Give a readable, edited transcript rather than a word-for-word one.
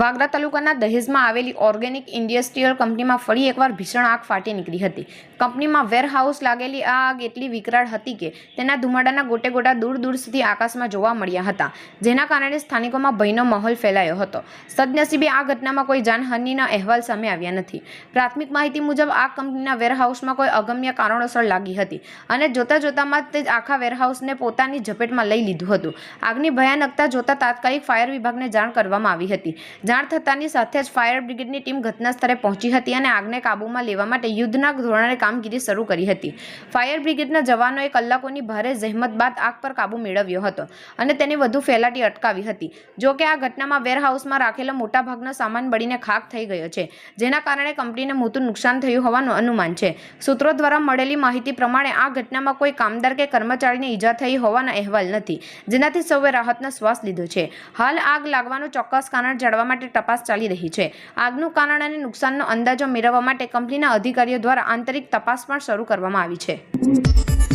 વાગરા તાલુકાના દહેજમાં આવેલી organic industrial કંપનીમાં ફરી એકવાર ભીષણ આગ ફાટી નીકળી હતી। કંપનીમાં વેરહાઉસ લાગેલી આ આગ એટલી વિકરાળ હતી કે તેના ધુમાડાના ગોટે ગોટા દૂર દૂર સુધી આકાશમાં જોવા મળ્યા હતા, જેના કારણે સ્થાનિકોમાં ભયનો માહોલ ફેલાયો હતો। સદનસીબે આ ઘટનામાં કોઈ જાનહાનિના અહેવાલ સામે આવ્યા નથી। પ્રાથમિક માહિતી મુજબ આ કંપનીના વેરહાઉસમાં કોઈ અગમ્ય કારણોસર લાગી હતી અને જોતા જોતામાં તે આખા વેરહાઉસને પોતાની ઝપેટમાં લઈ લીધું હતું। આગની ભયાનકતા જોતા તાત્કાલિક ફાયર વિભાગને જાણ કરવામાં આવી હતી। જાણ થતાની સાથે જ ફાયર બ્રિગેડની ટીમ ઘટના સ્થળે પહોંચી હતી અને આગને કાબૂમાં લેવા માટે યુદ્ધના ધોરણે કામગીરી શરૂ કરી હતી। ફાયર બ્રિગેડના જવાનોએ કલાકોની ભારે જહેમત બાદ આગ પર કાબૂ મેળવ્યો હતો અને તેને વધુ ફેલાતી અટકાવી હતી। જો કે આ ઘટનામાં વેરહાઉસમાં રાખેલો મોટાભાગનો સામાન બળીને ખાખ થઈ ગયો છે, જેના કારણે કંપનીને મોટું નુકસાન થયું હોવાનું અનુમાન છે। સૂત્રો દ્વારા મળેલી માહિતી પ્રમાણે આ ઘટનામાં કોઈ કામદાર કે કર્મચારીને ઈજા થઈ હોવાના અહેવાલ નથી, જેનાથી સૌએ રાહતનો શ્વાસ લીધો છે। હાલ આગ લાગવાનું ચોક્કસ કારણ જાણવા માટે તપાસ ચાલી રહી છે। આગનું કારણ અને નુકસાનનો અંદાજો મેળવવા માટે કંપનીના અધિકારીઓ દ્વારા આંતરિક તપાસ પણ શરૂ કરવામાં આવી છે।